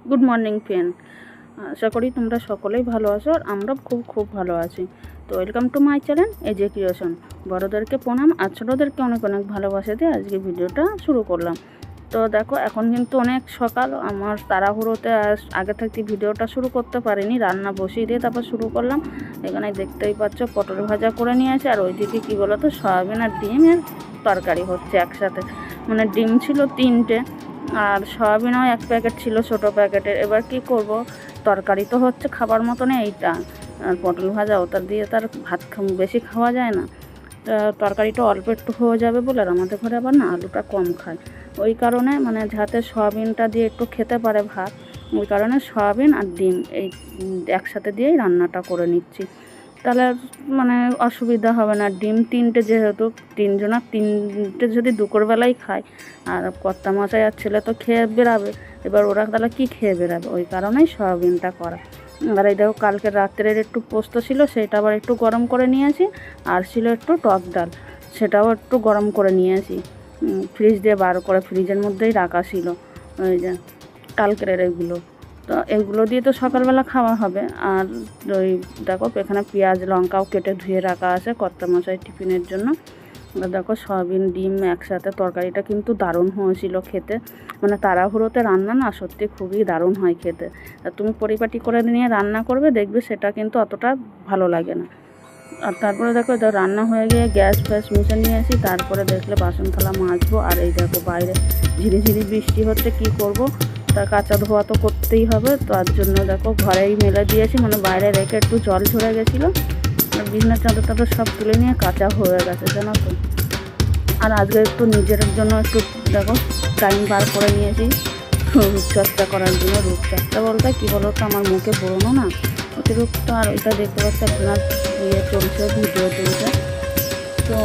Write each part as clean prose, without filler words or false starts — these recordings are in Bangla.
গুড মর্নিং ফ্রেন্ড, আশা করি তোমরা সকলেই ভালো আছো আর আমরা খুব ভালো আছি। তো welcome to my channel AJ creation. বড়োদেরকে প্রণাম আর ছোটোদেরকে অনেক অনেক ভালোবাসা দিয়ে আজকে ভিডিওটা শুরু করলাম। তো দেখো এখন কিন্তু অনেক সকাল, আমার তাড়াহুড়োতে আগে থাকতে ভিডিওটা শুরু করতে পারিনি, রান্না বসিয়ে দিয়ে তারপর শুরু করলাম। এখানে দেখতেই পাচ্ছ পটল ভাজা করে নিয়েছে, আর ওইদিকে কী বলো তো সয়াবিন আর ডিমের তরকারি হচ্ছে একসাথে। মানে ডিম ছিল 3টে আর সয়াবিনও 1 প্যাকেট ছিল ছোটো প্যাকেটের। এবার কি করব, তরকারি তো হচ্ছে খাবার মতন এইটা, আর পটল ভাজা ওটা দিয়ে তার ভাত বেশি খাওয়া যায় না। তরকারিটা অল্প একটু হয়ে যাবে বলে, আর আমাদের ঘরে আবার না আলুটা কম খায়, ওই কারণে মানে যাতে সয়াবিনটা দিয়ে একটু খেতে পারে ভাত, ওই কারণে সয়াবিন আর ডিম এই একসাথে দিয়েই রান্নাটা করে নিচ্ছি। তাহলে মানে অসুবিধা হবে না। ডিম 3টে, যেহেতু 3 যদি দুপুরবেলায় খায়, আর কর্তামশাই আর ছেলে তো খেয়ে বেরাবে, এবার ওরা তাহলে কী খেয়ে বেরাবে, ওই কারণেই সয়াবিনটা করা। আর এই দেখো কালকে রাত্রের একটু পোস্ত ছিল, সেটা আবার একটু গরম করে নিয়েছি, আর ছিল একটু টক ডাল, সেটাও একটু গরম করে নিয়েছি, ফ্রিজ দিয়ে বার করে ফ্রিজের মধ্যেই রাখা ছিল ওই যে কালকের এগুলো। তো এগুলো দিয়ে তো সকালবেলা খাওয়া হবে। আর ওই দেখো এখানে পেঁয়াজ লঙ্কাও কেটে ধুয়ে রাখা আছে কর্তামশাই টিফিনের জন্য। দেখো সয়াবিন ডিম একসাথে তরকারিটা কিন্তু দারুণ হয়েছিল খেতে, মানে তাড়াহুড়োতে রান্না না সত্যি খুবই দারুণ হয় খেতে। আর তুমি পরিপাটি করে নিয়ে রান্না করবে, দেখবে সেটা কিন্তু অতটা ভালো লাগে না। আর তারপরে দেখো এটা রান্না হয়ে গিয়ে গ্যাস ফ্যাস মুছে নিয়েছি, তারপরে দেখলে বাসন থালা মাজবো। আর এই দেখো বাইরে ঝিরিঝিরি বৃষ্টি হচ্ছে, কি করব, তা কাঁচা ধোয়া তো করতেই হবে। তার জন্য দেখো ঘরেই মেলে দিয়েছি, মানে বাইরে রেখে একটু জল ঝরে গেছিলো, আর বিছনার চাদর টাদর সব তুলে নিয়ে কাঁচা হয়ে গেছে জানো তো। আর আজকে একটু নিজের জন্য একটু দেখো টাইম বার করে নিয়েছি রূপচর্চা করার জন্য। রূপচর্চা বলতে কী বলো তো, আমার মুখে ব্রণ না অতিরিক্ত, আর ওইটা দেখতে পাচ্ছি আপনার চলছে ভিডিও চলছে, তো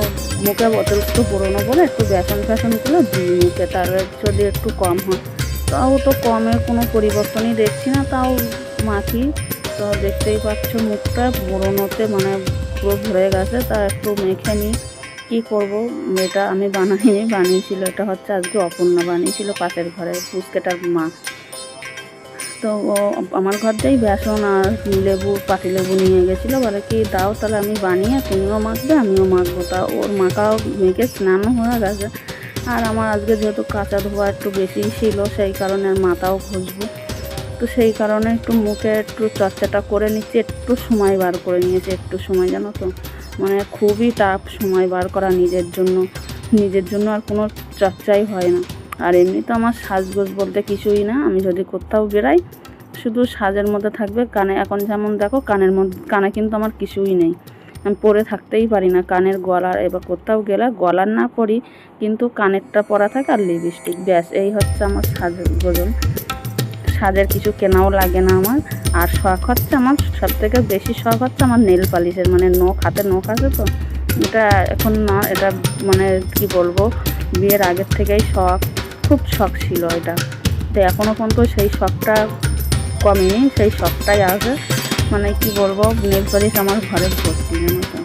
মুখে অতিরিক্ত ব্রণ বলে একটু বেসন ফ্যাসনগুলো দিই মুখে, তার যদি একটু কম হয়। তাও তো কমের কোনো পরিবর্তনই দেখছি না, তাও মাখি। তো দেখতেই পাচ্ছ মুখটা ব্রণতে মানে পুরো ভরে গেছে, তা একটু মেখে নিই। কী করবো, এটা আমি বানাইনি, বানিয়েছিল এটা হচ্ছে আজকে অপর্ণা বানিয়েছিল, পাশের ঘরে পুচকেটার মা। তো ও আমার ঘর থেকেই বেসন আর লেবু পাতিলেবু নিয়ে গেছিলো, বলে কি দাও তাহলে আমি বানিয়ে তুমিও মাখবে আমিও মাখবো। তা ওর মাখাও মেখে স্নানও হয়ে গেছে। আর আমার আজকে যেহেতু কাঁচা ধোয়া একটু বেশি ছিল, সেই কারণে মাথাও ঘষবো, তো সেই কারণে একটু মুখে একটু চর্চাটা করে নিচ্ছি, একটু সময় বার করে নিয়েছি। একটু সময় জানো তো, মানে খুবই টাফ সময় বার করা নিজের জন্য আর কোনো চর্চাই হয় না। আর এমনি তো আমার সাজগোজ বলতে কিছুই না, আমি যদি কোথাও বেরাই শুধু সাজের মধ্যে থাকবে কানে। এখন যেমন দেখো কানে কিন্তু আমার কিছুই নেই, আমি পরে থাকতেই পারি না কানের গলার। এবার কোথাও গেলে গলার না পরি, কিন্তু কানেরটা পরা থাকে আর লিপস্টিক, ব্যাস এই হচ্ছে আমার সাজগোজন। সাজের কিছু কেনাও লাগে না আমার। আর শখ হচ্ছে আমার সবথেকে বেশি শখ হচ্ছে আমার নেল পালিশের, মানে হাতে নখ আছে তো, এটা এখন না, এটা মানে কি বলবো, বিয়ের আগের থেকেই খুব শখ ছিল এটা। তো এখনও পর্যন্ত সেই শখটা কমেনি, সেই শখটাই আছে। মানে কি বলবো, নেল পালিশ আমার ঘরে ভর্তি জানো তো,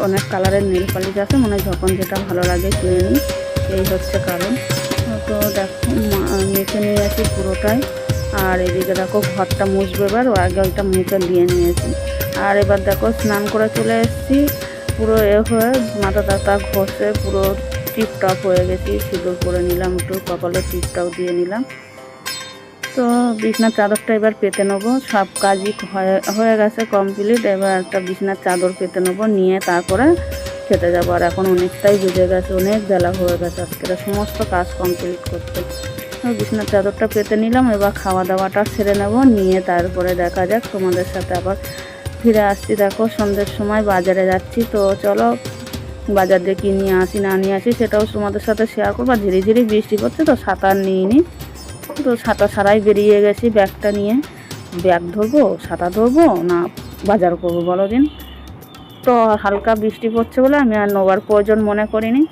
অনেক কালারের নেল পালিশ আছে, মানে যখন যেটা ভালো লাগে কিনে নিই, এই হচ্ছে কারণ। তো দেখো মেখে নিয়ে আসি পুরোটাই। আর এদিকে দেখো ঘরটা মুছবো, এবার আগে ওইটা মুখে দিয়ে নিয়েছি। আর এবার দেখো স্নান করে চলে এসেছি, পুরো হয়ে মাথা টাথা ঘষে পুরো টিপটপ হয়ে গেছি। সিঁদুর করে নিলাম, একটু কপালে টিপটাও দিয়ে নিলাম। তো বিছনার চাদরটা এবার পেতে নেবো, সব কাজই হয়ে গেছে কমপ্লিট। এবার একটা বিছনার চাদর পেতে নেবো, নিয়ে তারপরে খেতে যাবো। আর এখন অনেকটাই বেজে গেছে, অনেক বেলা হয়ে গেছে আজকের সমস্ত কাজ কমপ্লিট করতে। বিছনার চাদরটা পেতে নিলাম, এবার খাওয়া দাওয়াটা সেরে নেব, নিয়ে তারপরে দেখা যাক তোমাদের সাথে আবার ফিরে আসছি। দেখো সন্ধ্যের সময় বাজারে যাচ্ছি, তো চলো বাজার দিয়ে কী নিয়ে আসি না নিয়ে আসি সেটাও তোমাদের সাথে শেয়ার করবো। ঝিরিঝিরি বৃষ্টি করছে তো ছাতা নিইনি, তো ছাতা ছাড়াই বেরিয়ে গেছি ব্যাগটা নিয়ে। ব্যাগ ধরবো, ছাতা ধরবো না বাজার করবো বলো দিন। তো হালকা বৃষ্টি পড়ছে বলে আমি আর নেওয়ার প্রয়োজন মনে করিনি।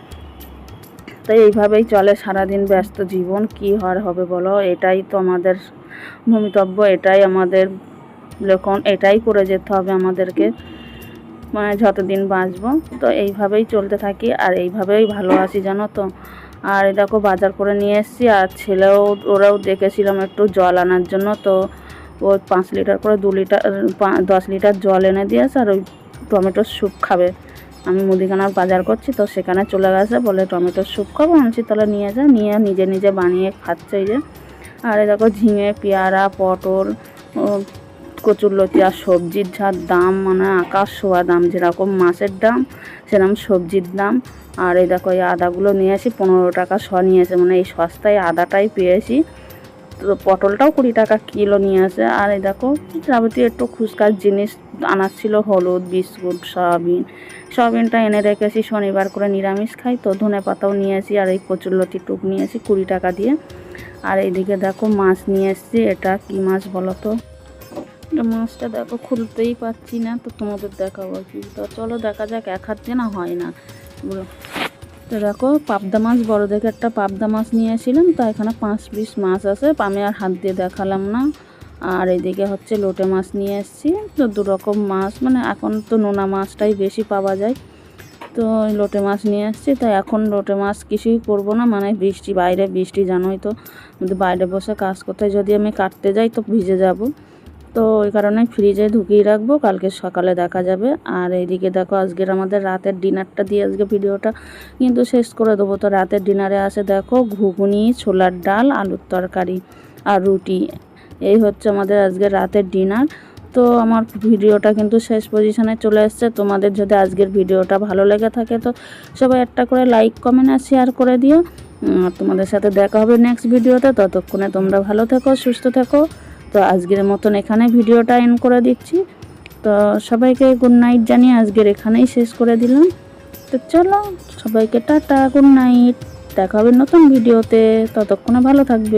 তো এইভাবেই চলে সারাদিন ব্যস্ত জীবন, কী হবে বলো, এটাই তো আমাদের ভূমিতব্য, এটাই আমাদের লেখন, এটাই করে যেতে হবে আমাদেরকে, মানে যতদিন বাঁচবো। তো এইভাবেই চলতে থাকি আর এইভাবেই ভালো আছি জানো তো। আর এই দেখো বাজার করে নিয়ে এসেছি, আর ছেলেও ওরাও দেখেছিলাম একটু জল আনার জন্য, তো ও 5 লিটার করে 2 লিটার 10 লিটার জল এনে দিয়েছে, আর ওই টমেটোর স্যুপ খাবে। আমি মুদিখানার বাজার করছি, তো সেখানে চলে গেছে, বলে টমেটোর স্যুপ খাবো। আনছি তাহলে নিয়ে যা, নিয়ে নিজে নিজে বানিয়ে খাচ্ছে এই যে। আর এই দেখো ঝিঙে, পেয়ারা, পটল, কচুরলতি, আর সবজির যা দাম, মানে আকাশ ছোঁয়া দাম, যেরকম মাছের দাম সেরকম সবজির দাম। আর এই দেখো এই আদাগুলো নিয়ে আসি, 15 টাকা শ নিয়েছে, মানে এই সস্তায় আদাটাই পেয়েছি। তো পটলটাও 20 টাকা কিলো নিয়ে আসে। আর এই দেখো যাবতীয় একটু খুচকার জিনিস আনার ছিল, হলুদ, বিস্কুট, সয়াবিনটা এনে রেখেছি, শনিবার করে নিরামিষ খাই, তো ধনে পাতাও নিয়েছি। আর এই কচুরলতি টুক নিয়েছি 20 টাকা দিয়ে। আর এইদিকে দেখো মাছ নিয়ে এসেছি, এটা কি মাছ বলো তো? মাছটা দেখো খুলতেই পাচ্ছি না, তো তোমাদের দেখাবো কি। তো চলো দেখা যাক, এক হাত দিয়ে না হয় না এগুলো। তো দেখো পাবদা মাছ, বড় দেখে একটা পাবদা মাছ নিয়ে এসেছিলাম, তো এখানে 5 পিস মাছ আছে, আমি আর হাত দিয়ে দেখালাম না। আর এদিকে হচ্ছে লোটে মাছ নিয়ে এসেছি, তো 2 রকম মাছ, মানে এখন তো নোনা মাছটাই বেশি পাওয়া যায়, তো লোটে মাছ নিয়ে এসেছি। তাই এখন লোটে মাছ কিছুই করবো না, মানে বৃষ্টি, বাইরে বৃষ্টি জানোই তো, বাইরে বসে কাজ করতে যদি আমি কাটতে যাই তো ভিজে যাব, তো ওই কারণে ফ্রিজে ঢুকিয়ে রাখবো, কালকে সকালে দেখা যাবে। আর এইদিকে দেখো আজকের আমাদের রাতের ডিনারটা দিয়ে আজকে ভিডিওটা কিন্তু শেষ করে দেবো। তো রাতের ডিনারে আসে দেখো ঘুগনি, ছোলার ডাল, আলুর তরকারি আর রুটি, এই হচ্ছে আমাদের আজকের রাতের ডিনার। তো আমার ভিডিওটা কিন্তু শেষ পজিশনে চলে এসছে। তোমাদের যদি আজকের ভিডিওটা ভালো লেগে থাকে তো সবাই একটা করে লাইক, কমেন্ট আর শেয়ার করে দিও। তোমাদের সাথে দেখা হবে নেক্সট ভিডিওতে, ততক্ষণে তোমরা ভালো থেকো, সুস্থ থেকো। তো আজকের মতন এখানে ভিডিওটা এন্ড করে দিচ্ছি। তো সবাইকে গুড নাইট জানিয়ে আজকের এখানেই শেষ করে দিলাম। তো চলো সবাইকে টাটা, গুড নাইট, দেখা হবে নতুন ভিডিওতে, ততক্ষণে ভালো থাকবে।